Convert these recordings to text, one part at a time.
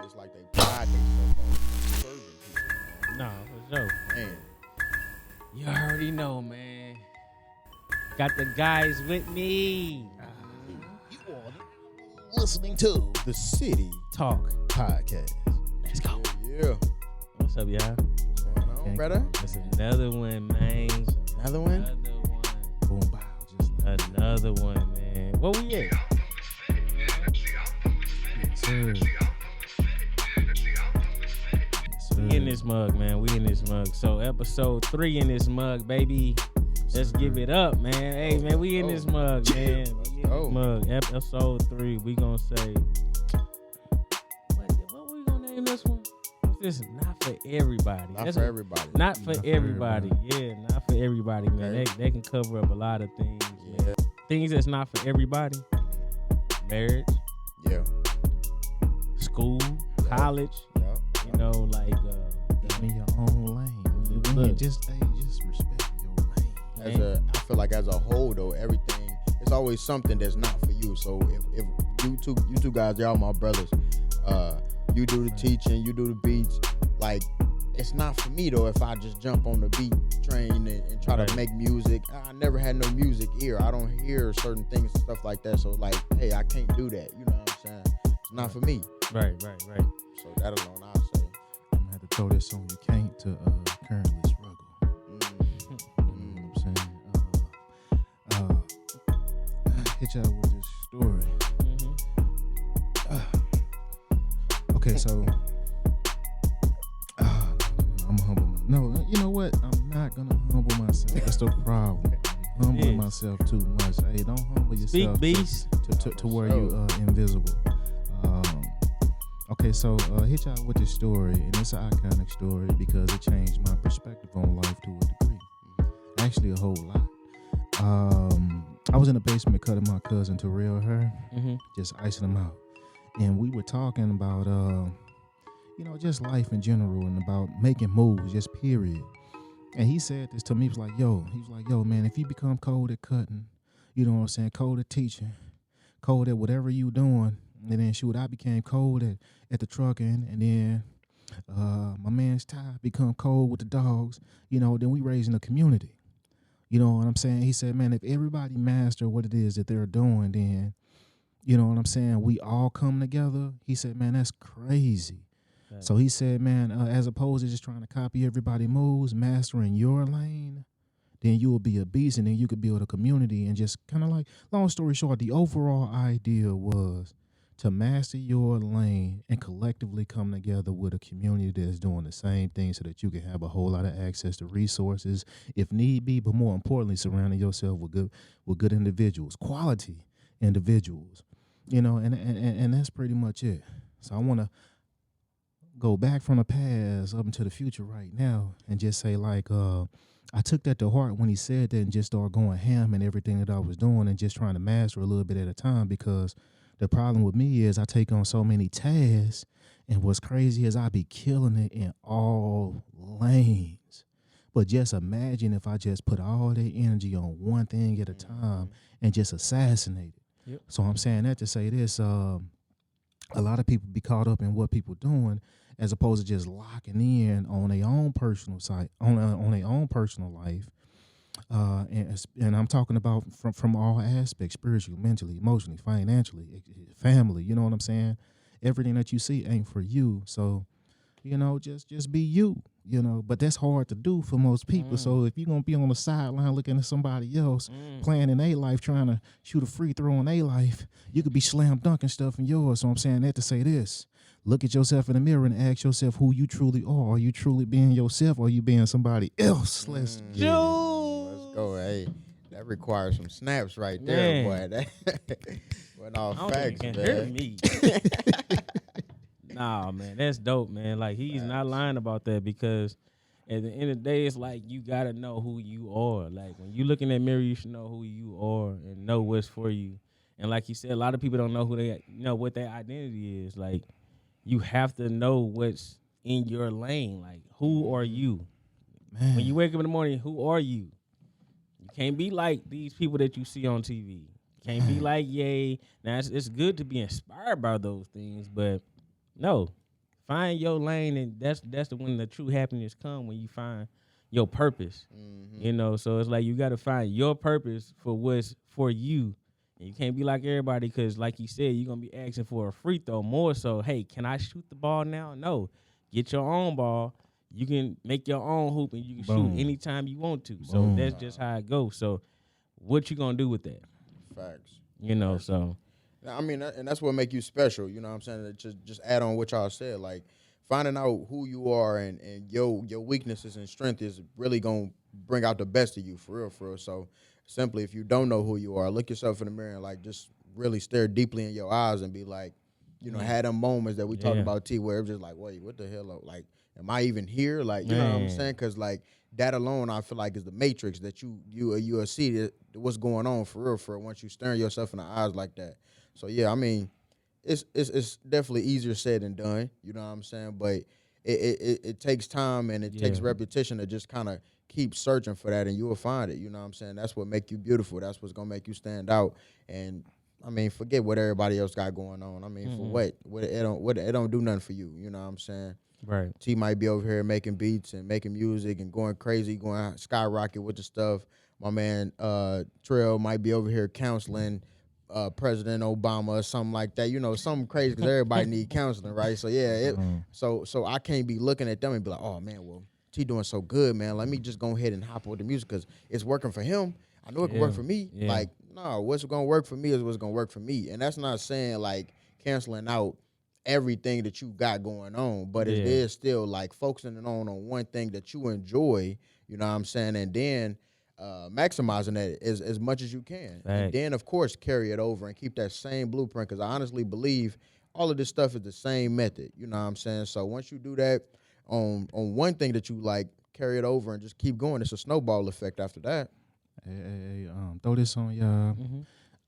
It's like they pride themselves on serving people, man. No, for sure. Man. You already know, man. Got the guys with me. You are listening to the City Talk. Podcast. Let's go. Yeah. What's up, y'all? What's going on, brother? It's another one, man. Another one? Another one. Boom, bow. Just like Another one, man. Where we at? Yes, sir. We in this mug, man. We in this mug. So episode 3 in this mug, baby. Let's give it up, man. Hey, man, we in this mug, man. We in this mug. Episode 3. We gonna say, what we gonna name this one? This is not for everybody. Not for everybody. Not for everybody. Yeah, not for everybody, man. Okay. They can cover up a lot of things. Yeah. Man. Things that's not for everybody. Marriage, Yeah. school, Yeah. college. Yeah. You know, like in your own lane. Look. Just respect your lane. I feel like as a whole though, everything it's always something that's not for you. So if you two guys, y'all my brothers, you do the teaching, you do the beats, like it's not for me though if I just jump on the beat train and try to make music. I never had no music ear. I don't hear certain things and stuff like that. So like, hey, I can't do that. You know what I'm saying? It's not for me. right. So that alone I'll say. I'm gonna have to throw this on you can't to currently struggle. You know what I'm saying? I hit y'all with this story. Okay, so I'm humble. No, you know what? I'm not gonna humble myself. That's the problem. I'm humbling myself too much. Hey, don't humble yourself. Speak beast. To where you invisible. Okay, so hit y'all with this story, and it's an iconic story because it changed my perspective on life to a degree. Actually, a whole lot. I was in the basement cutting my cousin Terrell hair, just icing him out, and we were talking about just life in general and about making moves, just period. And he said this to me. He was like, yo, man, if you become cold at cutting, you know what I'm saying, cold at teaching, cold at whatever you doing, and then shoot, I became cold at the trucking, and then my man's Ty become cold with the dogs, then we raising a community. You know what I'm saying? He said, man, if everybody master what it is that they're doing, then, you know what I'm saying, we all come together. He said, man, that's crazy. Right. So he said, man, as opposed to just trying to copy everybody's moves, mastering your lane, then you will be a beast, and then you could build a community. And just kind of like, long story short, the overall idea was to master your lane and collectively come together with a community that's doing the same thing so that you can have a whole lot of access to resources if need be, but more importantly, surrounding yourself with good individuals, quality individuals, and that's pretty much it. So I want to go back from the past up into the future right now and just say, like, I took that to heart when he said that and just started going ham in everything that I was doing and just trying to master a little bit at a time, because the problem with me is I take on so many tasks, and what's crazy is I be killing it in all lanes. But just imagine if I just put all that energy on one thing at a time and just assassinate it. Yep. So I'm saying that to say this, a lot of people be caught up in what people doing as opposed to just locking in on their own personal site, on their own personal life. And I'm talking about from all aspects, spiritually, mentally, emotionally, financially, family, you know what I'm saying? Everything that you see ain't for you. So, just be you, but that's hard to do for most people. So if you're going to be on the sideline looking at somebody else playing in their life, trying to shoot a free throw in their life, you could be slam dunking stuff in yours. So I'm saying that to say this. Look at yourself in the mirror and ask yourself who you truly are. Are you truly being yourself, or are you being somebody else? Let's go. Hey, that requires some snaps right there, boy. That went all facts, man. Hurt me. Nah, man, that's dope, man. Like, he's not lying about that, because at the end of the day, it's like you gotta know who you are. Like, when you look in that mirror, you should know who you are and know what's for you. And like you said, a lot of people don't know what their identity is. Like, you have to know what's in your lane. Like, who are you? Man. When you wake up in the morning, who are you? You can't be like these people that you see on TV. You can't be like Ye. Now, it's good to be inspired by those things, but no, find your lane, and that's when the true happiness come, when you find your purpose. Mm-hmm. You know, so it's like you got to find your purpose for what's for you. And you can't be like everybody, because like you said, you're going to be asking for a free throw more so. Hey, can I shoot the ball now? No. Get your own ball. You can make your own hoop, and you can Boom. shoot anytime you want to. So Boom. that's just how it goes. So what you going to do with that? Facts. You know, Facts. so. I mean, and that's what make you special. You know what I'm saying? Just add on what y'all said. Like, finding out who you are and your weaknesses and strength is really going to bring out the best of you, for real, for real. So simply, if you don't know who you are, look yourself in the mirror and, like, just really stare deeply in your eyes and be like, you know, had them moments that we talked about, T, where it was just like, wait, what the hell? Like, am I even here? Like, you know what I'm saying? Because, like, that alone, I feel like, is the matrix that you'll see what's going on, for real, for real, once you staring yourself in the eyes like that. So, yeah, I mean, it's definitely easier said than done, you know what I'm saying? But it takes time, and it takes repetition to just kind of keep searching for that, and you will find it, you know what I'm saying? That's what make you beautiful. That's what's going to make you stand out. And, I mean, forget what everybody else got going on. I mean, for what? It don't do nothing for you, you know what I'm saying? Right. T might be over here making beats and making music and going crazy, going skyrocket with the stuff. My man Trill might be over here counseling President Obama or something like that, you know, something crazy, because everybody need counseling, right? So yeah, so I can't be looking at them and be like, oh man, well, T doing so good, man. Let me just go ahead and hop with the music because it's working for him. I know it can work for me. Yeah. Like, no, what's gonna work for me is what's gonna work for me, and that's not saying like canceling out everything that you got going on, but it is still like focusing on one thing that you enjoy. You know what I'm saying, and then maximizing that as much as you can. And then, of course, carry it over and keep that same blueprint, because I honestly believe all of this stuff is the same method. You know what I'm saying? So once you do that on one thing that you like, carry it over and just keep going. It's a snowball effect after that. Hey, throw this on y'all.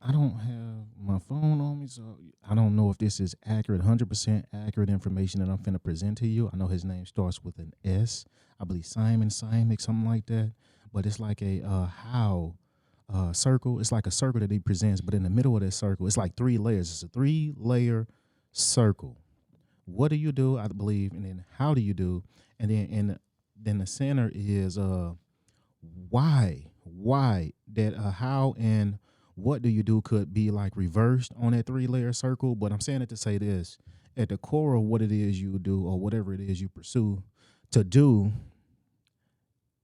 I don't have my phone on me, so I don't know if this is accurate, 100% accurate information that I'm finna present to you. I know his name starts with an S. I believe Simon, something like that. But it's like a circle. It's like a circle that he presents, but in the middle of that circle, it's like 3 layers. It's a 3-layer circle. What do you do, I believe, and then how do you do? And then the center is why that how and what do you do could be like reversed on that 3-layer circle. But I'm saying it to say this: at the core of what it is you do or whatever it is you pursue to do,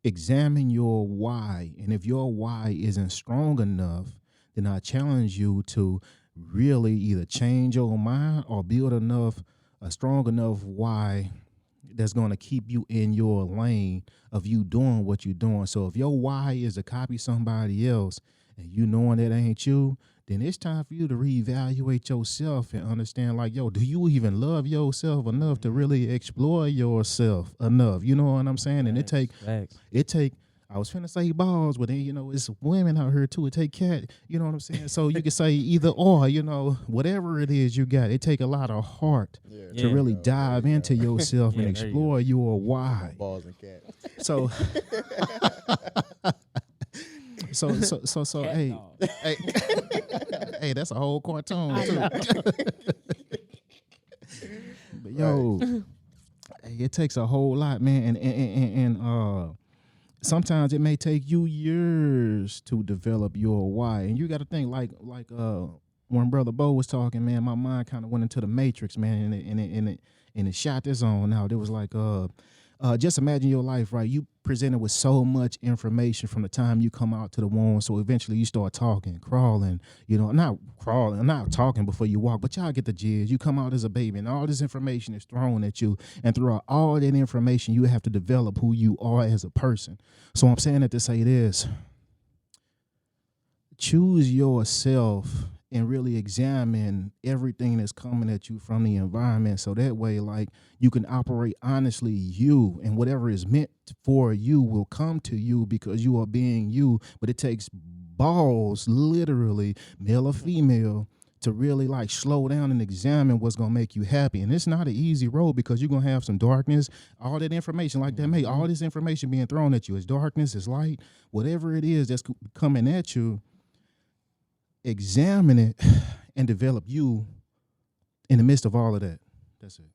examine your why. And if your why isn't strong enough, then I challenge you to really either change your mind or build a strong enough why that's going to keep you in your lane of you doing what you're doing. So if your why is to copy somebody else and you knowing that ain't you, then it's time for you to reevaluate yourself and understand, like, yo, do you even love yourself enough to really explore yourself enough? You know what I'm saying? And it take, I was finna say balls, but then, you know, it's women out here too. It take cat, you know what I'm saying? So you can say either or, you know, whatever it is you got, it take a lot of heart to really dive into yourself and explore your why. Balls and cat. So, hey, that's a whole cartoon too. But yo, hey, it takes a whole lot, man, and sometimes it may take you years to develop your why, and you got to think like when Brother Bo was talking, man, my mind kind of went into the matrix, man, and it shot this on out. It was like just imagine your life, right? You presented with so much information from the time you come out to the womb. So eventually you start talking, crawling, you know, not talking before you walk, but y'all get the gist. You come out as a baby and all this information is thrown at you. And throughout all that information, you have to develop who you are as a person. So I'm saying that to say this: choose yourself and really examine everything that's coming at you from the environment. So that way, like, you can operate honestly you, and whatever is meant for you will come to you because you are being you. But it takes balls, literally, male or female, to really like slow down and examine what's going to make you happy. And it's not an easy road because you're going to have some darkness, all that information like that, all this information being thrown at you. It's darkness, it's light, whatever it is that's coming at you. Examine it and develop you in the midst of all of that. That's it.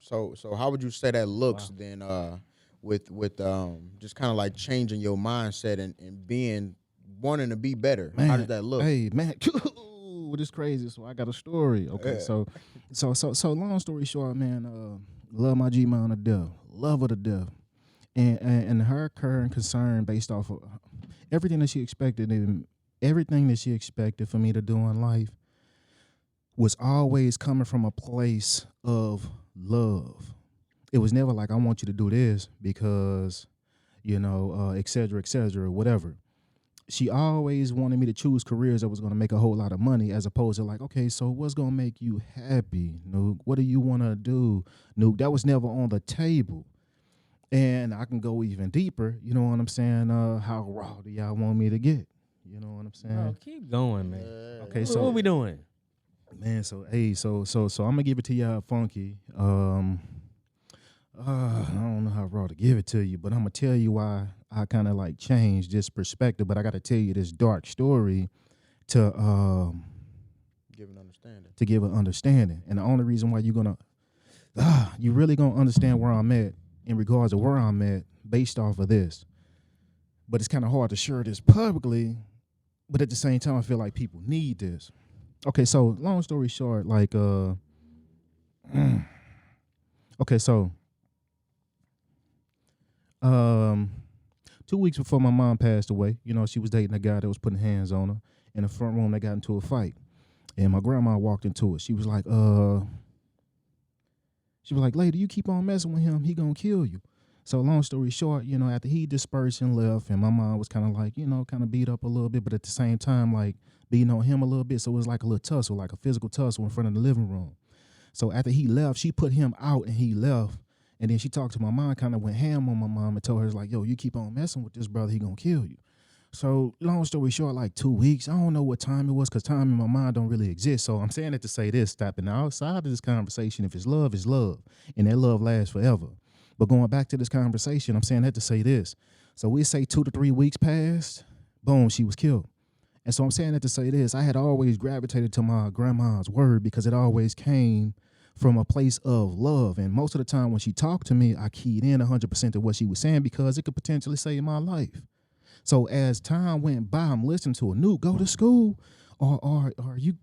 So how would you say that looks then? With just kind of like changing your mindset and being wanting to be better. Man, how does that look? Hey man, this crazy. So I got a story. Okay, so long story short, man, love my G mom to death, love her to death, and her current concern based off of everything that she expected and everything that she expected for me to do in life was always coming from a place of love. It was never like, I want you to do this because, et cetera, whatever. She always wanted me to choose careers that was going to make a whole lot of money, as opposed to like, okay, so what's going to make you happy, Nuke? What do you want to do, Nuke? That was never on the table. And I can go even deeper, you know what I'm saying? How raw do y'all want me to get? You know what I'm saying? Bro, keep going, man. Okay, so what we doing? Man, so I'm gonna give it to y'all funky. I don't know how raw to give it to you, but I'm gonna tell you why I kind of like changed this perspective. But I got to tell you this dark story to give an understanding. To give an understanding, and the only reason why you really gonna understand where I'm at in regards to where I'm at based off of this. But it's kind of hard to share this publicly. But at the same time, I feel like people need this. Okay, so long story short, like, okay, so, 2 weeks before my mom passed away, she was dating a guy that was putting hands on her. In the front room, they got into a fight, and my grandma walked into it. She was like, lady, you keep on messing with him, he gonna kill you. So long story short, after he dispersed and left, and my mom was kind of like, kind of beat up a little bit, but at the same time, like, beating on him a little bit. So it was like a little tussle, like a physical tussle in front of the living room. So after he left, she put him out and he left. And then she talked to my mom, kind of went ham on my mom and told her, like, yo, you keep on messing with this brother, he gonna kill you. So long story short, like 2 weeks, I don't know what time it was because time in my mind don't really exist. So I'm saying it to say this, stepping outside of this conversation, if it's love, it's love. And that love lasts forever. But going back to this conversation, I'm saying that to say this. So we say 2 to 3 weeks passed, boom, she was killed. And so I'm saying that to say this. I had always gravitated to my grandma's word because it always came from a place of love. And most of the time when she talked to me, I keyed in 100% of what she was saying because it could potentially save my life. So as time went by, I'm listening to a Nuke, go to school, or you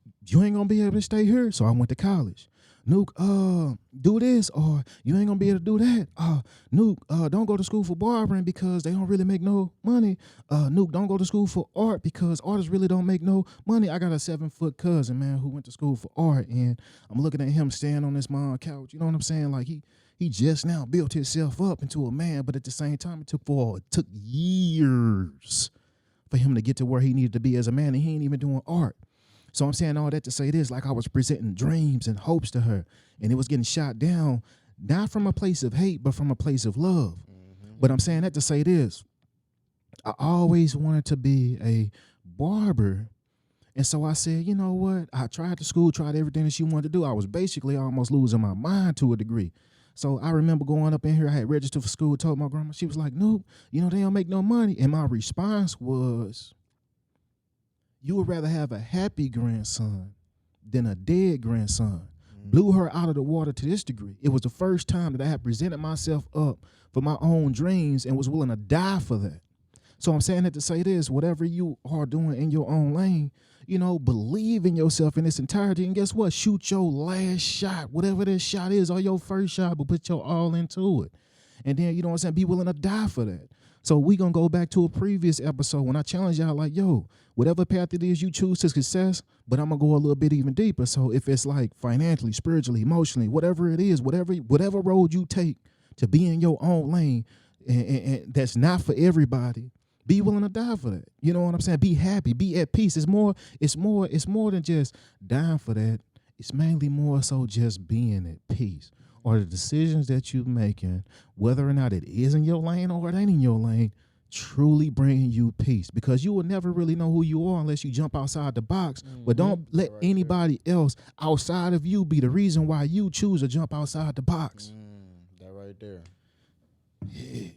ain't gonna be able to stay here. So I went to college. Nuke, do this, or you ain't gonna be able to do that. Nuke, don't go to school for barbering because they don't really make no money. Nuke, don't go to school for art because artists really don't make no money. I got a 7-foot cousin, man, who went to school for art, and I'm looking at him standing on this mom's couch. You know what I'm saying? Like he just now built himself up into a man, but at the same time, it took years for him to get to where he needed to be as a man, and he ain't even doing art. So I'm saying all that to say this, like I was presenting dreams and hopes to her, and it was getting shot down, not from a place of hate, but from a place of love. Mm-hmm. But I'm saying that to say this, I always wanted to be a barber. And so I said, you know what? I tried the school, tried everything that she wanted to do. I was basically almost losing my mind to a degree. So I remember going up in here, I had registered for school, told my grandma, she was like, nope, they don't make no money. And my response was, you would rather have a happy grandson than a dead grandson. Mm-hmm. Blew her out of the water to this degree. It was the first time that I had presented myself up for my own dreams and was willing to die for that. So I'm saying that to say this, whatever you are doing in your own lane, believe in yourself in its entirety. And guess what? Shoot your last shot, whatever that shot is, or your first shot, but put your all into it. And then, you know what I'm saying, be willing to die for that. So we going to go back to a previous episode when I challenged y'all like, yo, whatever path it is you choose to success, but I'm going to go a little bit even deeper. So if it's like financially, spiritually, emotionally, whatever it is, whatever road you take to be in your own lane, and that's not for everybody, be willing to die for that. You know what I'm saying? Be happy, be at peace. It's more than just dying for that. It's mainly more so just being at peace. Or the decisions that you're making, whether or not it is in your lane or it ain't in your lane, truly bringing you peace. Because you will never really know who you are unless you jump outside the box. Mm-hmm. But don't let anybody else outside of you be the reason why you choose to jump outside the box. That right there. Yeah.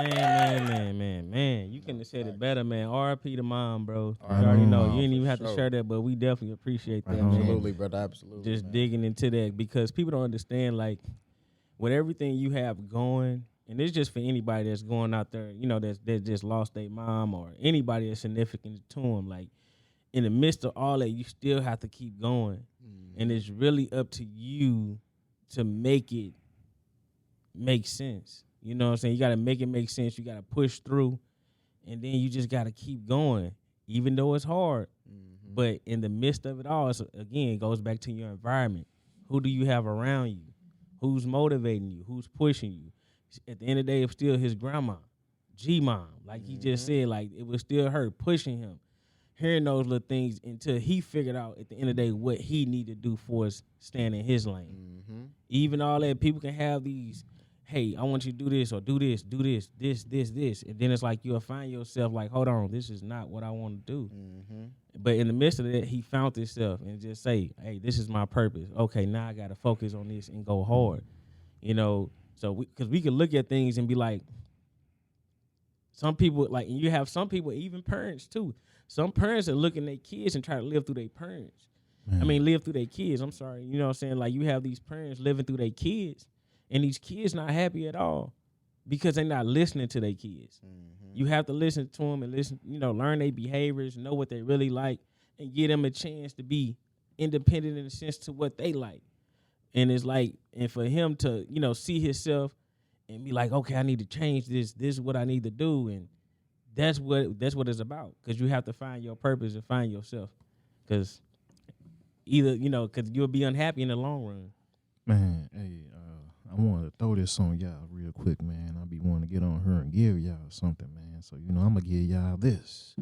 Man. You couldn't have said it better, man. R.I.P. to mom, bro. You R.I.P. already to know. mom, You didn't for even have to sure. share that, but we definitely appreciate that, man. Absolutely, brother. Absolutely. Just man. digging into that because people don't understand, like, with everything you have going, and it's just for anybody that's going out there, you know, that just lost their mom or anybody that's significant to them. Like, in the midst of all that, you still have to keep going. And it's really up to you to make it make sense. You know what I'm saying? You got to make it make sense. You got to push through, and then you just got to keep going, even though it's hard. But in the midst of it all, again, it goes back to your environment. Who do you have around you? Who's motivating you? Who's pushing you? At the end of the day, it's still his grandma, G-mom. Like he just said, like it was still her pushing him, hearing those little things until he figured out at the end of the day what he needed to do for us staying in his lane. Even all that, people can have these, hey, I want you to do this or do this, this. And then it's like you'll find yourself like, hold on, this is not what I want to do. But in the midst of that, he found himself and just say, hey, this is my purpose. Okay, now I got to focus on this and go hard. You know, so because we can look at things and be like, some people, like, and you have some people, even parents too. Some parents are looking at their kids and try to live through their parents. Live through their kids. I'm sorry. You know what I'm saying? Like, you have these parents living through their kids, and these kids not happy at all because they're not listening to their kids. You have to listen to them and listen, you know, learn their behaviors, know what they really like, and give them a chance to be independent in the sense to what they like. And it's like, and for him to, you know, see himself and be like, okay, I need to change this. This is what I need to do. And that's what it's about. Because you have to find your purpose and find yourself. Because either, you know, because you'll be unhappy in the long run. Man, hey, I want to throw this on y'all real quick, man. I be wanting to get on her and give y'all something, man. So, you know, I'm going to give y'all this.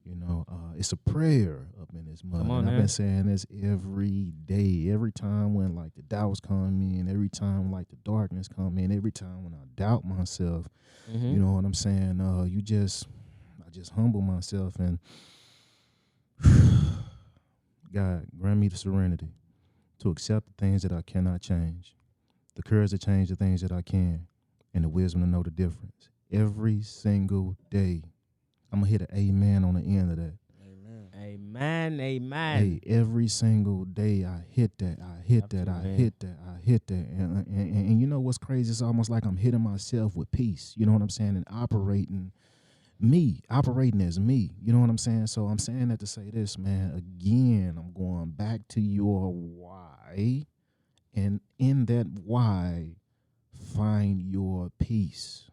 You know, it's a prayer up in this mud. Come on, and I've man. been saying this every day, every time when, like, the doubts come in, every time, like, the darkness come in, every time when I doubt myself, you know what I'm saying? I just humble myself and God, grant me the serenity to accept the things that I cannot change, the courage to change the things that I can, and the wisdom to know the difference. Every single day, I'm going to hit an amen on the end of that. Amen. Hey, every single day I hit that. And you know what's crazy? It's almost like I'm hitting myself with peace. You know what I'm saying? And operating as me. You know what I'm saying? So I'm saying that to say this, man. Again, I'm going back to your why. And in that why, find your peace.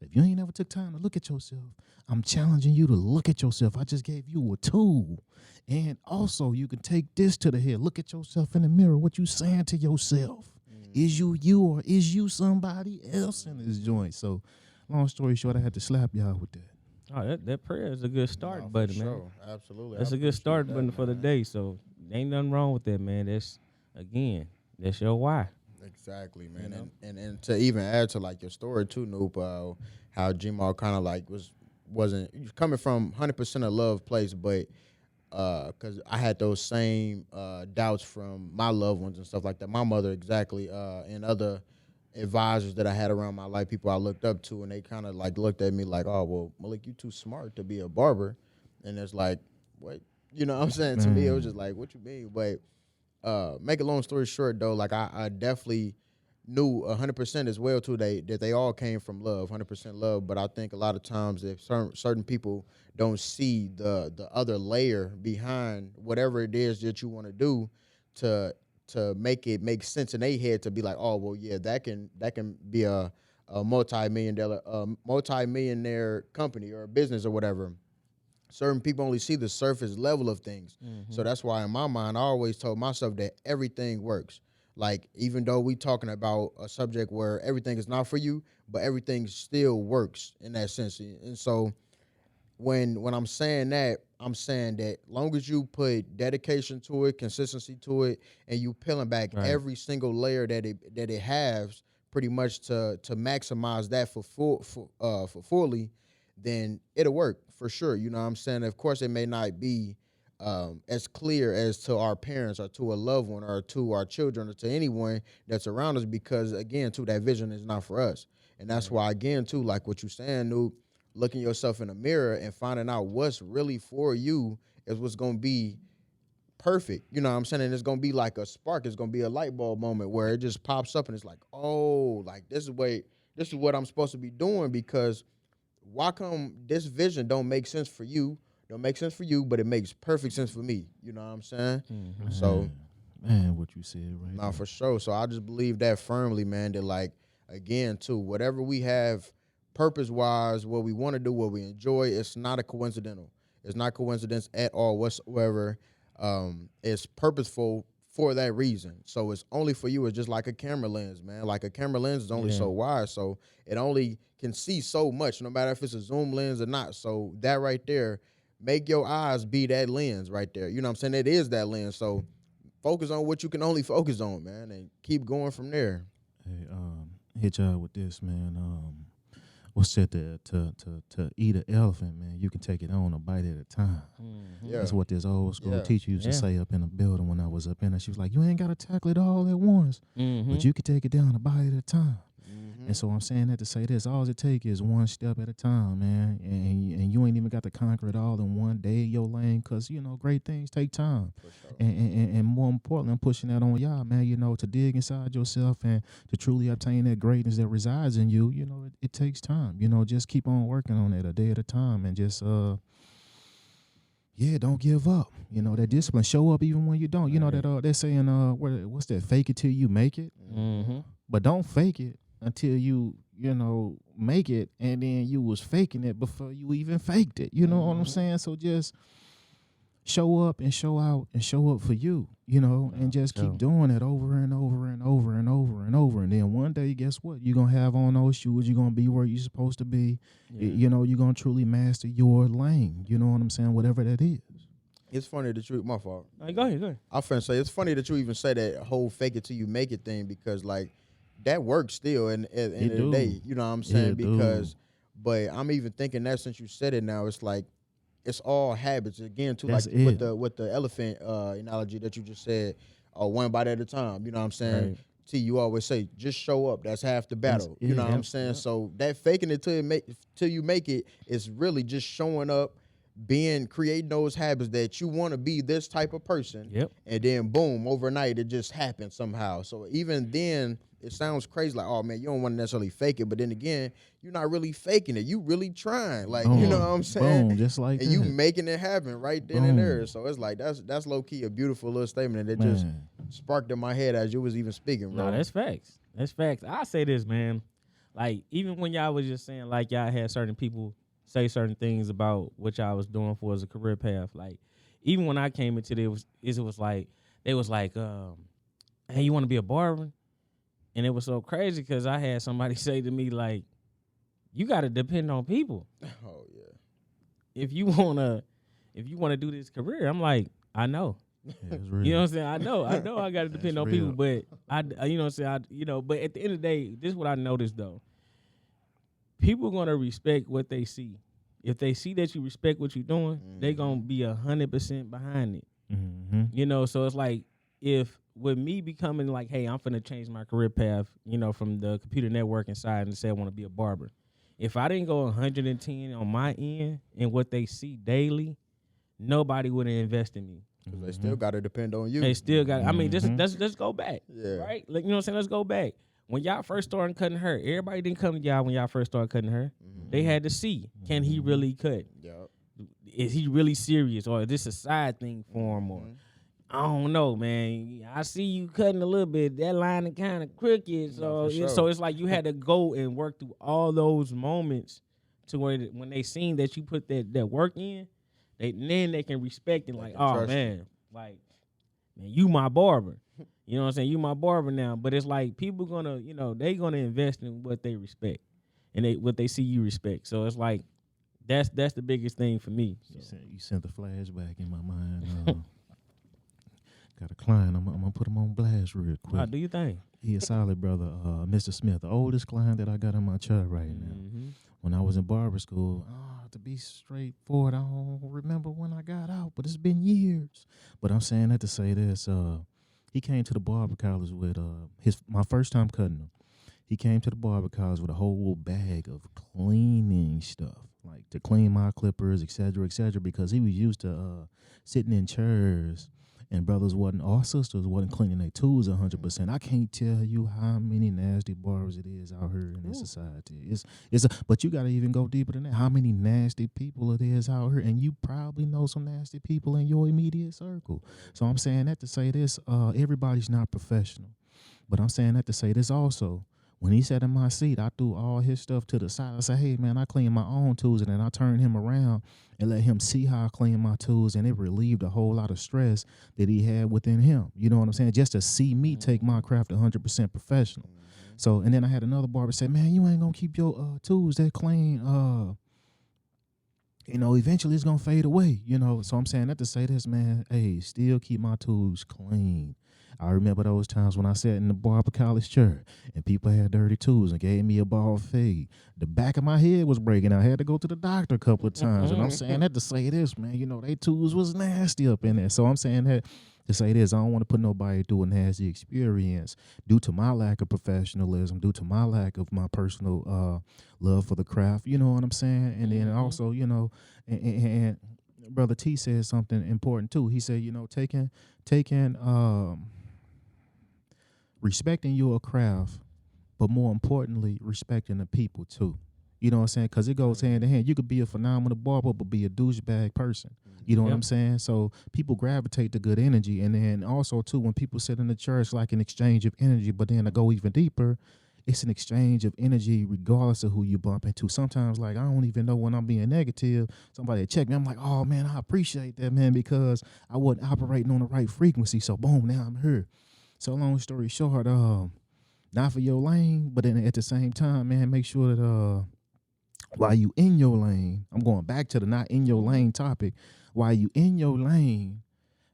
If you ain't ever took time to look at yourself, I'm challenging you to look at yourself. I just gave you a tool. And also, you can take this to the head. Look at yourself in the mirror. What you saying to yourself? Is you or is you somebody else in this joint? So, long story short, I had to slap y'all with that. Oh, that prayer is a good start button, man. Sure. Absolutely. That's a good start button for the day. So, ain't nothing wrong with that, man. That's your why. Exactly, man. You know? And to even add to like your story too, Noop, how Gmal kind of like wasn't coming from 100% of love place, but because I had those same doubts from my loved ones and stuff like that. My mother, exactly, and other advisors that I had around my life, people I looked up to, and they kind of like looked at me like, oh, well, Malik, you too smart to be a barber. And it's like, what? You know what I'm saying? To me, it was just like, what you mean? But make a long story short, though, like I definitely knew 100% as well, too, that they all came from love, 100% love. But I think a lot of times if certain people don't see the other layer behind whatever it is that you want to do to make it make sense in their head to be like, oh, well, yeah, that can be a multi-millionaire company or a business or whatever. Certain people only see the surface level of things. So that's why in my mind, I always told myself that everything works. Like, even though we talking about a subject where everything is not for you, but everything still works in that sense. And so when I'm saying that, I'm saying that long as you put dedication to it, consistency to it, and you peeling back every single layer that it has pretty much to maximize that for fully, then it'll work for sure. You know what I'm saying? Of course, it may not be as clear as to our parents or to a loved one or to our children or to anyone that's around us because, again, too, that vision is not for us. And that's why, again, too, like what you saying, Nuke, looking yourself in the mirror and finding out what's really for you is what's going to be perfect. You know what I'm saying? And it's going to be like a spark. It's going to be a light bulb moment where it just pops up and it's like, oh, like this is what I'm supposed to be doing, because why come this vision don't make sense for you? Don't make sense for you, but it makes perfect sense for me. You know what I'm saying? Mm-hmm. So, man, what you said right nah, there. for sure. So I just believe that firmly, man, that like, again, too, whatever we have purpose-wise, what we want to do, what we enjoy, it's not a coincidental. It's not coincidence at all whatsoever. It's purposeful for that reason. So it's only for you. It's just like a camera lens, man. Like a camera lens is only so wide, so it only can see so much, no matter if it's a zoom lens or not. So that right there, make your eyes be that lens right there. You know what I'm saying? It is that lens. So focus on what you can only focus on, man, and keep going from there. Hey, hit y'all with this, man. What's said to eat an elephant, man? You can take it on a bite at a time. Mm-hmm. Yeah. That's what this old school teacher used to Yeah. say up in the building when I was up in there. She was like, you ain't got to tackle it all at once, Mm-hmm. but you can take it down a bite at a time. Mm-hmm. And so I'm saying that to say this, all it takes is one step at a time, man. And you ain't even got to conquer it all in one day, your lane, because, you know, great things take time. For sure. And more importantly, I'm pushing that on y'all, man, you know, to dig inside yourself and to truly obtain that greatness that resides in you, you know, it takes time. You know, just keep on working on it a day at a time and just, don't give up. You know, that discipline, show up even when you don't. You know, that they're saying, what's that, fake it till you make it? Mm-hmm. But don't fake it until you know, make it, and then you was faking it before you even faked it. You know what I'm saying? So just show up and show out and show up for you, you know, and just keep doing it over and over and over and over and over. And then one day, guess what? You're going to have on those shoes. You're going to be where you're supposed to be. Yeah. You know, you're going to truly master your lane. You know what I'm saying? Whatever that is. It's funny that you, my fault. All right, go ahead. I finna say, it's funny that you even say that whole fake it till you make it thing, because like that works still at the end of the day. You know what I'm saying? Because, but I'm even thinking that since you said it now, it's like, it's all habits. Again, too, That's like it. with the elephant analogy that you just said, one bite at a time. You know what I'm saying? Right. T, you always say, just show up. That's half the battle. That's You know it. what I'm saying? So that faking it till you make it is really just showing up, creating those habits that you want to be this type of person. Yep. And then boom, overnight it just happens somehow. So even then, it sounds crazy, like, oh man, you don't want to necessarily fake it, but then again, you're not really faking it. You really trying, like, you know what I'm saying? Boom, just like and that. you making it happen right then and there. So it's like that's low key a beautiful little statement that just sparked in my head as you was even speaking, bro. No, that's facts. That's facts. I say this, man. Like, even when y'all was just saying, like, y'all had certain people say certain things about what y'all was doing for as a career path. Like, even when I came into it was like, they was like, hey, you want to be a barber? And it was so crazy because I had somebody say to me, like, you got to depend on people. Oh yeah. If you wanna do this career, I'm like, I know. Yeah, it's real. You know what I'm saying? I know I got to depend on people, real. but you know what I'm saying? But at the end of the day, this is what I noticed though. People gonna respect what they see. If they see that you respect what you're doing, they gonna be 100% behind it. Mm-hmm. You know, so it's like, if with me becoming like, hey, I'm finna change my career path, you know, from the computer networking side and say I want to be a barber. If I didn't go 110 on my end and what they see daily, nobody would have invested in me. Because they still got to depend on you. They still got. I mean, let's go back. Yeah. Right. Like, you know what I'm saying? Let's go back. When y'all first started cutting hair, everybody didn't come to y'all when y'all first started cutting hair. They had to see, can he really cut? Yep. Is he really serious, or is this a side thing for him? Or I don't know, man. I see you cutting a little bit. That line is kind of crooked. So, for sure. so it's like you had to go and work through all those moments to where when they seen that you put that work in, then they can respect it. Like, oh man, like, man, you my barber. You know what I'm saying? You my barber now. But it's like people gonna, you know, they gonna invest in what they respect and what they see you respect. So it's like that's the biggest thing for me. So. You sent the flashback in my mind. Got a client. I'm gonna put him on blast real quick. Do you think? He a solid brother, Mr. Smith, the oldest client that I got in my chair right now. Mm-hmm. When I was in barber school, to be straightforward, I don't remember when I got out, but it's been years. But I'm saying that to say this. He came to the barber college with my first time cutting him. He came to the barber with a whole bag of cleaning stuff, like to clean my clippers, et cetera, because he was used to sitting in chairs and brothers wasn't, or sisters wasn't cleaning their tools 100%. I can't tell you how many nasty barbers it is out here in this society. But you got to even go deeper than that. How many nasty people it is out here, and you probably know some nasty people in your immediate circle. So I'm saying that to say this, everybody's not professional. But I'm saying that to say this also. When he sat in my seat, I threw all his stuff to the side. I said, hey, man, I clean my own tools. And then I turned him around and let him see how I clean my tools. And it relieved a whole lot of stress that he had within him. You know what I'm saying? Just to see me take my craft 100% professional. So, and then I had another barber say, man, you ain't going to keep your tools that clean. Eventually it's going to fade away. So I'm saying that to say this, man, hey, still keep my tools clean. I remember those times when I sat in the barber college chair and people had dirty tools and gave me a bald fade. The back of my head was breaking. I had to go to the doctor a couple of times. And I'm saying that to say this, man, they tools was nasty up in there. So I'm saying that to say this, I don't want to put nobody through a nasty experience due to my lack of professionalism, due to my lack of my personal love for the craft. You know what I'm saying? And then also, and Brother T said something important too. He said, taking respecting your craft, but more importantly, respecting the people too. You know what I'm saying? Because it goes hand in hand. You could be a phenomenal barber, but be a douchebag person. You know what I'm saying? So people gravitate to good energy. And then also, too, when people sit in the church, like an exchange of energy, but then to go even deeper, it's an exchange of energy regardless of who you bump into. Sometimes, like, I don't even know when I'm being negative. Somebody check me. I'm like, oh, man, I appreciate that, man, because I wasn't operating on the right frequency. So, boom, now I'm here. So long story short, not for your lane, but then at the same time, man, make sure that while you in your lane, I'm going back to the not in your lane topic. While you in your lane,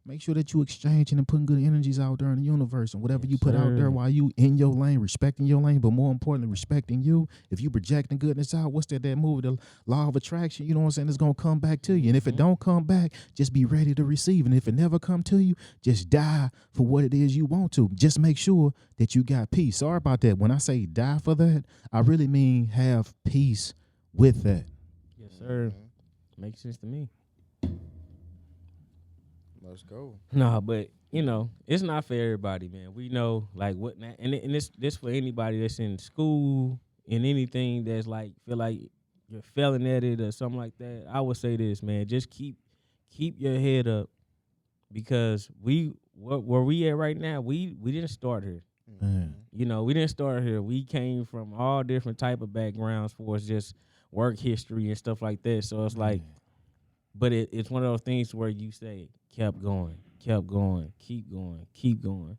make sure that you exchanging and putting good energies out there in the universe, and whatever you put out there while you in your lane, respecting your lane, but more importantly, respecting you. If you projecting goodness out, what's that movie, the law of attraction? You know what I'm saying? It's gonna come back to you. And if it don't come back, just be ready to receive. And if it never come to you, just die for what it is you want to. Just make sure that you got peace. Sorry about that. When I say die for that, I really mean have peace with that. Yes, sir. Makes sense to me. Let's go. No, but it's not for everybody, man. We know like what, and this for anybody that's in school and anything that's like feel like you're failing at it or something like that. I would say this, man. Just keep your head up, because where we at right now, we didn't start here. We didn't start here. We came from all different type of backgrounds for us, just work history and stuff like that. So it's like, but it's one of those things where you say, kept going, keep going.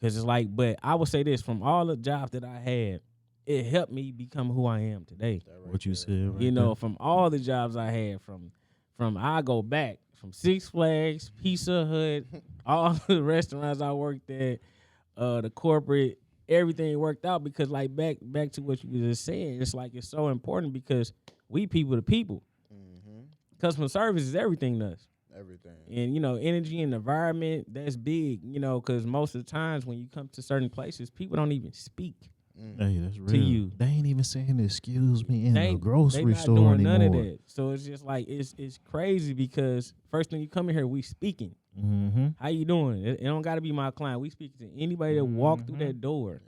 Because it's like, but I would say this, from all the jobs that I had, it helped me become who I am today. What you said, right from all the jobs I had, from I go back, from Six Flags, Pizza Hut, all the restaurants I worked at, the corporate, everything worked out because, like, back to what you were just saying, it's like it's so important because we people to people. Customer service is everything to us. Everything. And, energy and environment, that's big, because most of the times when you come to certain places, people don't even speak hey, that's real. to you. They ain't even saying excuse me in the They grocery not store doing anymore. none of that. So it's just like, it's crazy because first thing you come in here, we speaking. How you doing? It don't got to be my client. We speak to anybody that walk through that door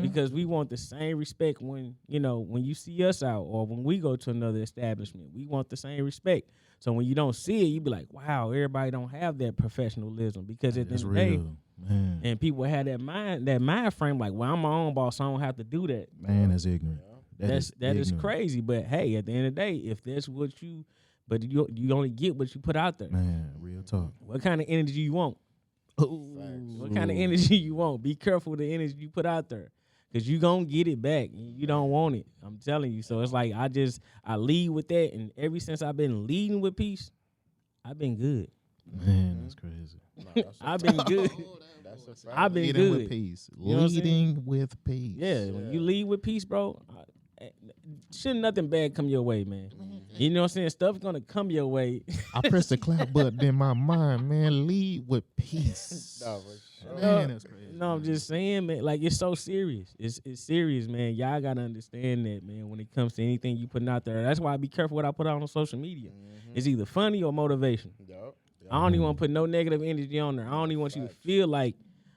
because we want the same respect when you see us out or when we go to another establishment. We want the same respect. So when you don't see it, you be like, wow, everybody don't have that professionalism because at the end of the day, and people have that mind frame like, well, I'm my own boss, so I don't have to do that. Man, that's ignorant. That is crazy. But hey, at the end of the day, if that's what but you only get what you put out there. Man, real talk. What kind of energy you want? What kind of energy you want? Be careful with the energy you put out there, because you going to get it back. You don't want it. I'm telling you. So it's like I lead with that, and ever since I've been leading with peace, I've been good. Man, that's crazy. I've been good. I've been leading good. With peace. Leading with peace. Yeah, when you lead with peace, bro, shouldn't nothing bad come your way, man. You know what I'm saying? Stuff's gonna come your way. I press the clap button in my mind, man. Lead with peace. No, for sure. Man, that's crazy. No, I'm just saying, man. Like it's so serious. It's serious, man. Y'all gotta understand that, man. When it comes to anything you putting out there, that's why I be careful what I put out on social media. It's either funny or motivation. Yup. I don't even want to put no negative energy on there. I don't even want you to feel like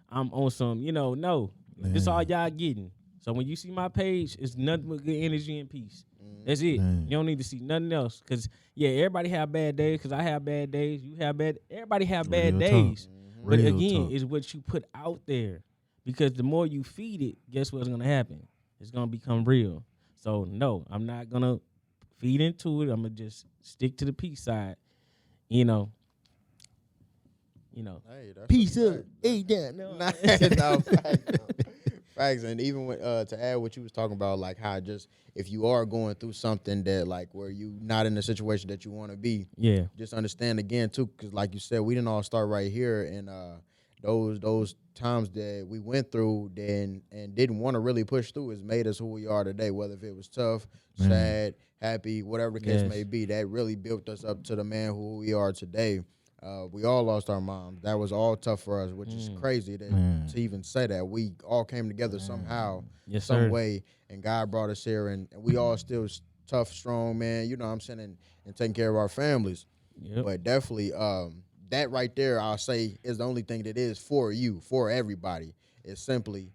I'm on some, no. This all y'all getting. So when you see my page, it's nothing but good energy and peace. That's it. Man. You don't need to see nothing else. Cause everybody have bad days. Cause I have bad days. You have bad. Everybody have bad Real days. talk. But Real again, talk. it's what you put out there. Because the more you feed it, guess what's gonna happen? It's gonna become real. So no, I'm not gonna feed into it. I'm gonna just stick to the peace side. Hey, that's Peace a up. fact. Hey, down. No, facts. Facts. And even when, to add what you was talking about, like how just if you are going through something that like where you not in the situation that you want to be, Yeah. just understand again too, because like you said, we didn't all start right here, and those times that we went through then and didn't want to really push through has made us who we are today. Whether if it was tough, sad, happy, whatever the case may be, that really built us up to the man who we are today. We all lost our moms. That was all tough for us, which is crazy to even say that. We all came together somehow, some way, and God brought us here, and we all still tough, strong, man. You know what I'm saying, and taking care of our families. Yep. But definitely, that right there, I'll say, is the only thing that is for you, for everybody. It's simply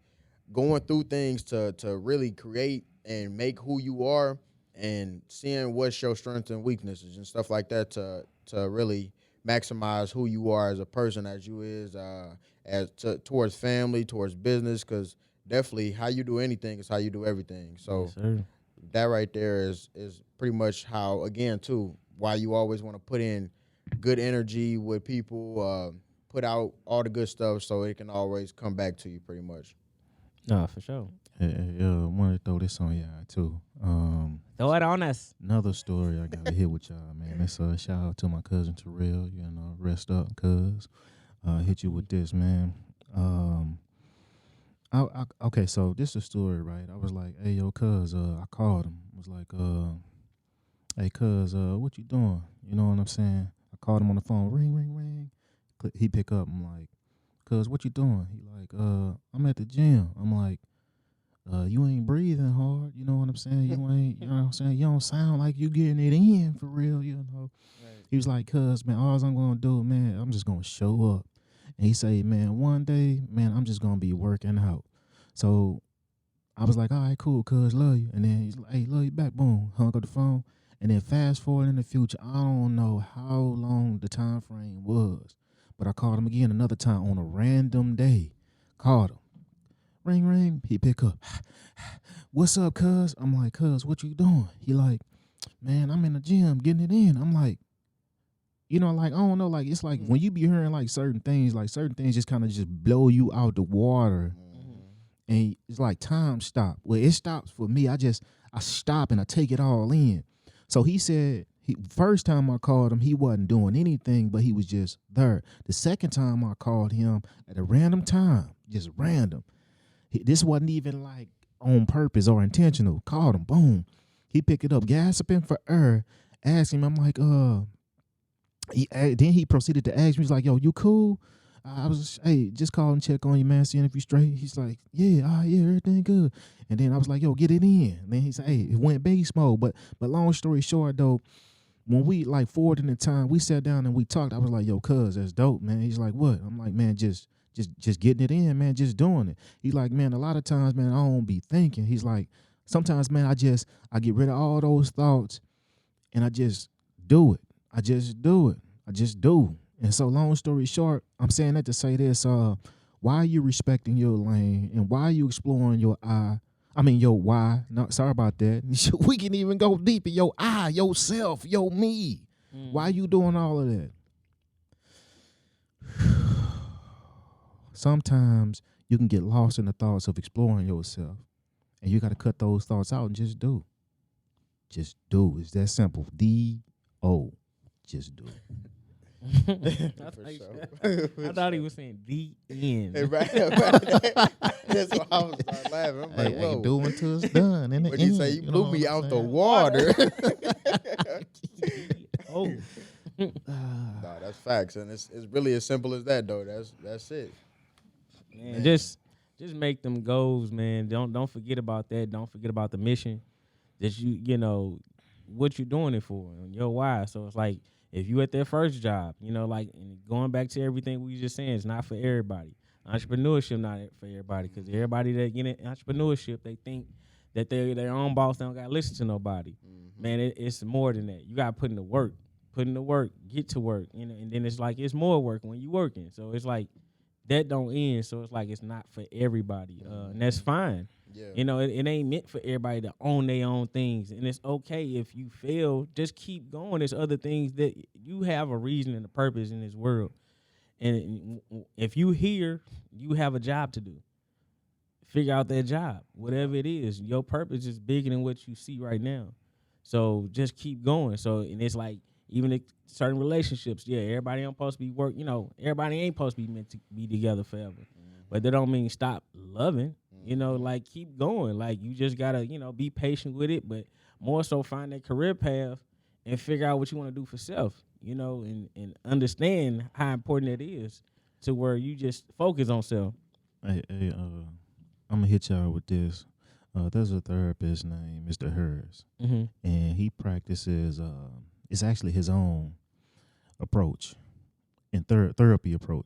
going through things to really create and make who you are, and seeing what's your strengths and weaknesses and stuff like that to really maximize who you are as a person, as you is towards family, towards business, because definitely how you do anything is how you do everything. So that right there is pretty much how, again, too, why you always want to put in good energy with people, put out all the good stuff so it can always come back to you pretty much. No, for sure. I wanted to throw this on y'all too. Throw it on us. Another story I gotta hit with y'all, man. That's a shout out to my cousin Terrell. Rest up, cuz. Hit you with this, man. Okay, so this is a story, right? I was like, hey, yo, cuz, I called him. I was like, hey, cuz, what you doing? You know what I'm saying? I called him on the phone. Ring, ring, ring. He pick up. I'm like, cuz, what you doing? He like, I'm at the gym. I'm like, you ain't breathing hard, you know what I'm saying? You ain't, you know what I'm saying? You don't sound like you getting it in for real, you know. Right. He was like, cuz, man, all I'm gonna do, man, I'm just gonna show up. And he say, man, one day, man, I'm just gonna be working out. So I was like, all right, cool, cuz, love you. And then he's like, hey, love you back, boom, hung up the phone. And then fast forward in the future, I don't know how long the time frame was, but I called him again another time on a random day. Called him. Ring, ring. He pick up. What's up, cuz? I'm like, cuz, what you doing? He like, man, I'm in the gym getting it in. I'm like, like, I don't know, like, it's like when you be hearing like certain things just kind of just blow you out the water. And it's like time stop. Well, it stops for me. I stop and I take it all in. So he said, first time I called him, he wasn't doing anything, but he was just there. The second time I called him at a random time, just random. This wasn't even like on purpose or intentional. Called him, boom. He picked it up, gasping for air. Asked him, I'm like, then he proceeded to ask me, he's like, yo, you cool? I was, hey, just call and check on you, man, seeing if you straight. He's like, yeah, everything good. And then I was like, yo, get it in. And then he said, hey, it went beast mode. But long story short, though, when we like forward in the time, we sat down and we talked. I was like, yo, cuz, that's dope, man. He's like, what? I'm like, man, just getting it in, man, just doing it. He's like, man, a lot of times, man, I don't be thinking. He's like, sometimes, man, I get rid of all those thoughts and I just do it. I just do. And so long story short, I'm saying that to say this, why are you respecting your lane and why are you exploring your why? No, sorry about that. We can even go deeper. Your I, yourself, your me. Why are you doing all of that? Sometimes you can get lost in the thoughts of exploring yourself. And you got to cut those thoughts out and just do. Just do. It's that simple. D-O. Just do. For I thought he was saying the end. Hey, right. That's why I was laughing. I'm like, whoa. Do until it's done. In the When end, he say you blew know me what I'm out the saying? water. Oh, Nah, that's facts, and it's really as simple as that, though. That's it. man, just make them goals, man. Don't forget about that. Don't forget about the mission that you know what you're doing it for and your why. So it's like if you at that first job, like and going back to everything we just saying, it's not for everybody. Entrepreneurship not for everybody because everybody that get in entrepreneurship, they think that they're their own boss. They don't got to listen to nobody. Mm-hmm. Man, it's more than that. You got to put in the work. Get to work, and then it's like it's more work when you working. So it's like that don't end. So it's like it's not for everybody, and that's fine. Yeah. It ain't meant for everybody to own their own things, and it's okay if you fail. Just keep going. There's other things that you have a reason and a purpose in this world, and if you here, you have a job to do. Figure out that job, whatever it is. Your purpose is bigger than what you see right now. So just keep going. So and it's like. Even in certain relationships, everybody ain't supposed to be everybody ain't supposed to be meant to be together forever. Mm-hmm. But that don't mean stop loving, like keep going. Like you just gotta, be patient with it, but more so find that career path and figure out what you want to do for self, and understand how important it is to where you just focus on self. Hey, I'm gonna hit y'all with this. There's a therapist named Mr. Harris, and he practices it's actually his own approach and therapy approach,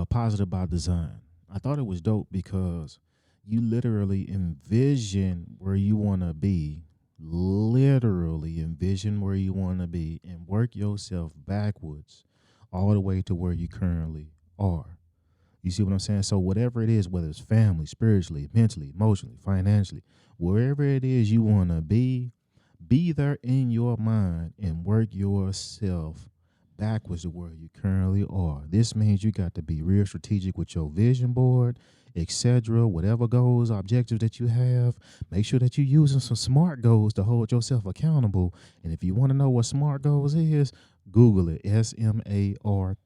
positive by design. I thought it was dope because you literally envision where you want to be, and work yourself backwards all the way to where you currently are. You see what I'm saying? So whatever it is, whether it's family, spiritually, mentally, emotionally, financially, wherever it is you want to be there in your mind and work yourself backwards to where you currently are. This means you got to be real strategic with your vision board, etc. Whatever goals, objectives that you have, make sure that you're using some SMART goals to hold yourself accountable. And if you want to know what SMART goals is, Google it, SMART.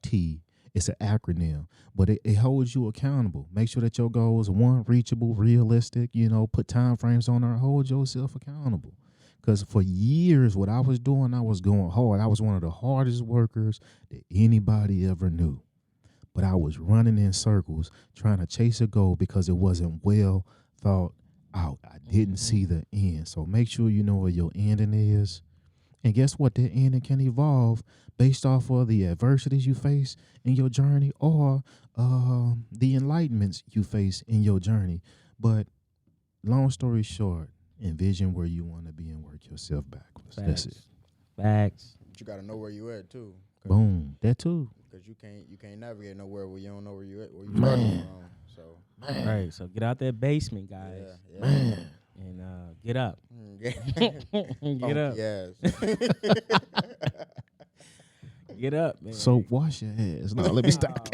It's an acronym, but it holds you accountable. Make sure that your goals are, one, reachable, realistic, put time frames on there, hold yourself accountable. Because for years, what I was doing, I was going hard. I was one of the hardest workers that anybody ever knew. But I was running in circles trying to chase a goal because it wasn't well thought out. I didn't see the end. So make sure you know where your ending is. And guess what? That ending can evolve based off of the adversities you face in your journey or the enlightenments you face in your journey. But long story short, envision where you want to be and work yourself backwards. Facts. That's it. Facts. But you got to know where you at too. Boom. That too. Because you can't navigate nowhere where you don't know where you at, where you starting from. So right. So get out that basement, guys. Yeah. Man. And get up. Get up. Yes. Get up, man. So wash your hands. No, let me stop.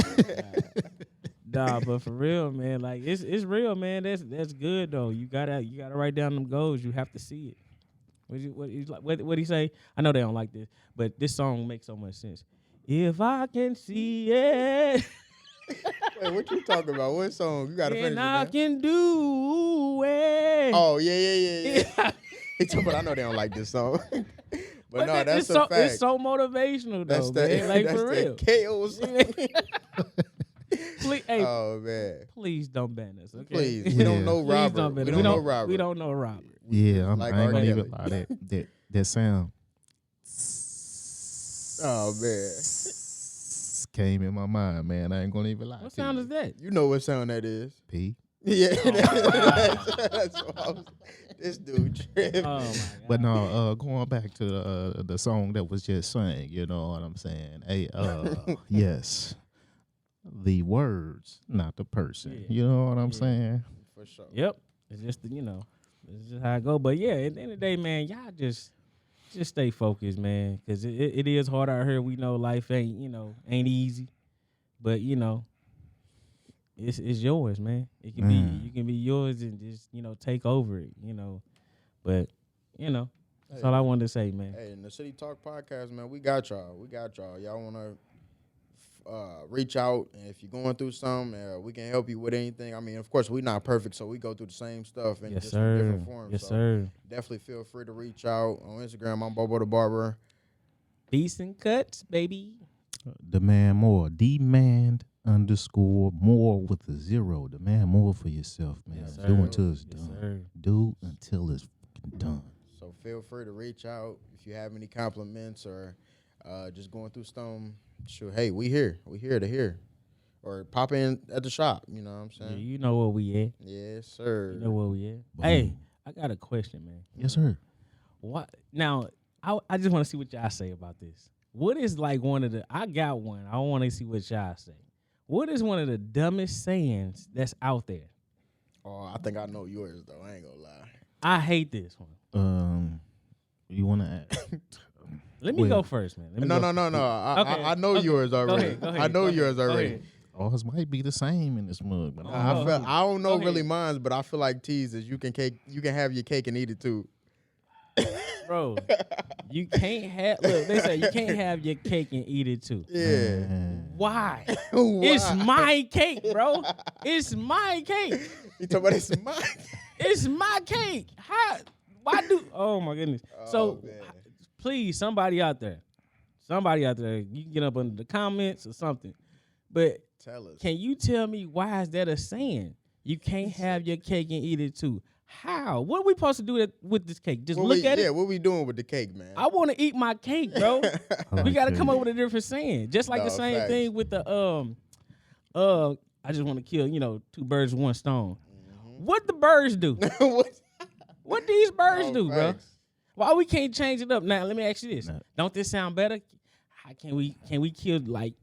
Nah, but for real, man, like it's real, man. That's good though. You gotta write down them goals. You have to see it. What he say? I know they don't like this, but this song makes so much sense. If I can see it. Wait, what you talking about? What song? You gotta finish it. And I can do it. Oh yeah. He talking about, I know they don't like this song. But no, that's a fact. It's so motivational though, man. Like that's for real. KO song. Please, hey, oh man! Please don't ban us, okay? Please, we don't know Robert. We don't know Robert. We don't know Robert. Yeah, like I ain't gonna even lie. That sound. Oh man! Came in my mind, man. I ain't gonna even lie. What sound is that? You know what sound that is? P. Yeah, that's what I was. This dude tripping. Oh my God. But no, going back to the song that was just sang. You know what I'm saying? Hey, yes. The words, not the person. Yeah. You know what I'm saying? For sure. Yep. It's just it's just how I go. But yeah, at the end of the day, man, y'all just stay focused, man, because it is hard out here. We know life ain't easy, but it's yours, man. It can you can be yours and just take over it, But that's all I wanted to say, man. Hey, in the City Talk podcast, man, we got y'all. Y'all wanna reach out. And if you're going through something, we can help you with anything. I mean, of course, we're not perfect, so we go through the same stuff in just different forms. Yes, so sir. definitely feel free to reach out on Instagram. I'm Bobo the Barber. Decent cuts, baby. Demand more. Demand _ more with a 0. Demand more for yourself, man. Yes, sir. Do until it's Yes, done. sir. Do until it's fucking done. So feel free to reach out if you have any compliments or just going through something. Sure, hey, we here. We here to hear. Or pop in at the shop. You know what I'm Yeah, saying? you know where we at. Yes, sir. You know where we at. Boom. Hey, I got a question, man. Yes, sir. What now? I just want to see what y'all say about this. What is like one of the? I got one. I want to see what y'all say. What is one of the dumbest sayings that's out there? Oh, I think I know yours though. I ain't gonna lie. I hate this one. You want to add? Let me go first, man. No. Okay, I know okay. yours already. Go ahead, I know yours go already. ahead. Ours might be the same in this mug, but I don't know Go really ahead. mine, but I feel like teasers. You can have your cake and eat it too. Bro, you can't have. Look, they say you can't have your cake and eat it too. Yeah. Why? Why? It's my cake, bro. It's my cake. You talking about it's mine? It's my cake. How? Why do? Oh my goodness. So, man. please, somebody out there, you can get up under the comments or something. But Tell us. can you tell me why is that a saying? You can't have your cake and eat it too. How? What are we supposed to do with this cake? Just look at it. Yeah, what we doing with the cake, man? I want to eat my cake, bro. We got to come up with a different saying. Just like the No, same facts. thing with the I just want to kill, 2 birds with 1 stone. What the birds do? What? What these birds No, do, bro? facts. Why we can't change it up? Now, let me ask you this. No. Don't this sound better? How can we kill like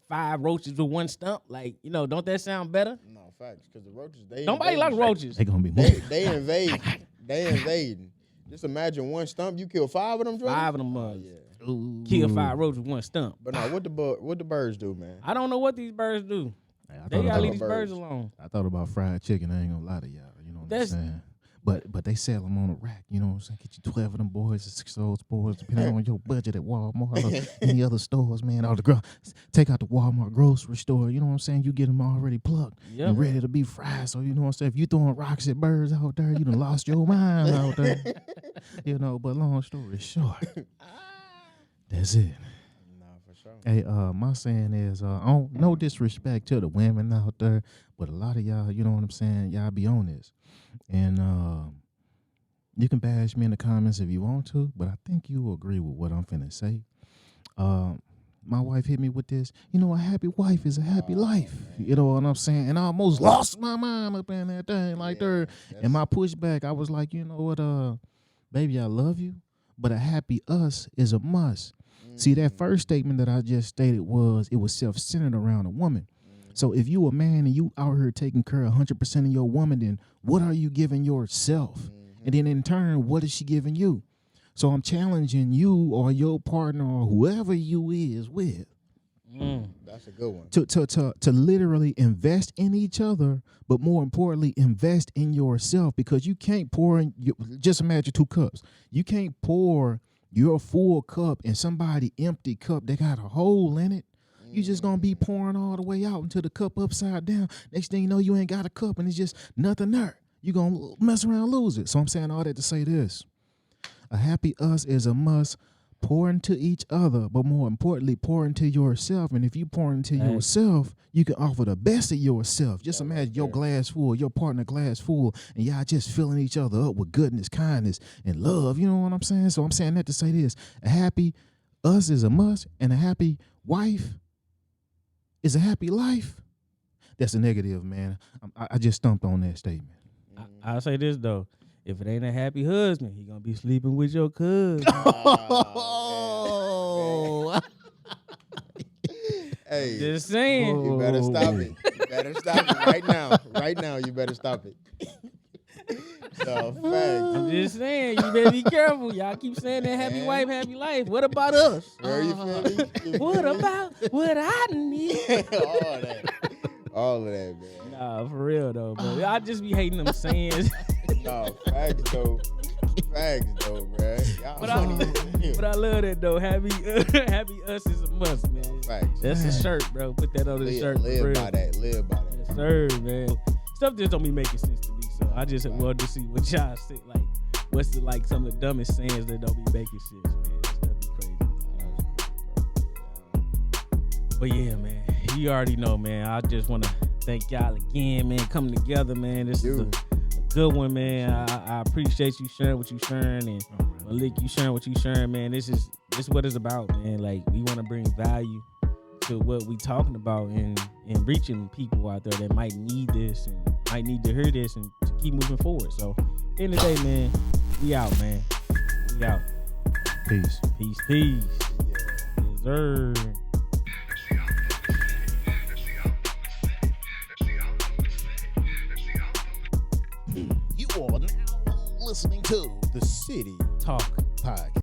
5 roaches with 1 stump? Like, don't that sound better? No, facts. Because the roaches, they Nobody invading. like roaches. they gonna be more. They invade. They invading. Just imagine 1 stump. You kill 5 of them. Jordan? 5 of them mugs. Yeah. Ooh. Kill 5 roaches with 1 stump. But no, what the birds do, man? I don't know what these birds do. Hey, They gotta about leave these birds. birds alone. I thought about fried chicken. I ain't gonna lie to y'all. You know what That's- I'm saying? But they sell them on a rack. You know what I'm saying? Get you 12 of them boys or 6 of those boys, depending on your budget at Walmart or any other stores, man. Or take out the Walmart grocery store. You know what I'm saying? You get them already plucked Yep. and ready to be fried. So you know what I'm saying? If you throwing rocks at birds out there, you done lost your mind out there. But long story short, that's it. No, for sure. Hey, my saying is, no disrespect to the women out there, but a lot of y'all, you know what I'm saying, y'all be on this. And you can bash me in the comments if you want to, but I think you will agree with what I'm finna say. My wife hit me with this, a happy wife is a happy life. Man. You know what I'm saying? And I almost lost my mind up in that thing like there. And my pushback, I was like, you know what, baby, I love you, but a happy us is a must. See, that first statement that I just stated it was self-centered around a woman. So if you a man and you out here taking care of 100% of your woman, then what are you giving yourself? And then in turn, what is she giving you? So I'm challenging you or your partner or whoever you is with That's a good one. to literally invest in each other, but more importantly, invest in yourself, because you can't pour in. Just imagine 2 cups. You can't pour your full cup in somebody empty cup. They got a hole in it. You just gonna be pouring all the way out until the cup upside down. Next thing you know, you ain't got a cup and it's just nothing there. You gonna mess around, lose it. So I'm saying all that to say this: a happy us is a must. Pour into each other, but more importantly, pour into yourself. And if you pour into yourself, you can offer the best of yourself. Just imagine your glass full, your partner glass full, and y'all just filling each other up with goodness, kindness, and love. You know what I'm saying? So I'm saying that to say this: a happy us is a must, and a happy wife is a happy life. That's a negative, man. I just stumped on that statement. I'll say this though. If it ain't a happy husband, he gonna be sleeping with your cousin. Oh, Hey, Just saying. you better stop it. You better stop it right now. Right now, you better stop it. So, facts. I'm just saying, you better be careful. Y'all keep saying that happy wife, happy life. What about us? Where you feel me? You feel What me? about what I need? All that. All of that, man. Nah, for real though, bro. I just be hating them sayings. No, facts, though. Facts though, bro. Y'all funny. But I love that though. Happy us is a must, man. Facts. That's a shirt, bro. Put that on the shirt. Live by that. Live by that. Yes, sir, man. Stuff just don't be making sense to me, so I just wanted to see what y'all say. Like, what's the like some of the dumbest sayings that don't be making sense, man? That stuff be crazy. But yeah, man, you already know, man. I just want to thank y'all again, man. Coming together, man. This is a good one, man. I appreciate you sharing what you sharing, and Malik, you sharing what you sharing, man. This is what it's about, man. Like, we want to bring value to what we talking about and reaching people out there that might need this and might need to hear this and to keep moving forward. So, at the end of the day, man, we out, man. We out. Peace. Peace, peace. Yes, sir. You are now listening to The City Talk Podcast.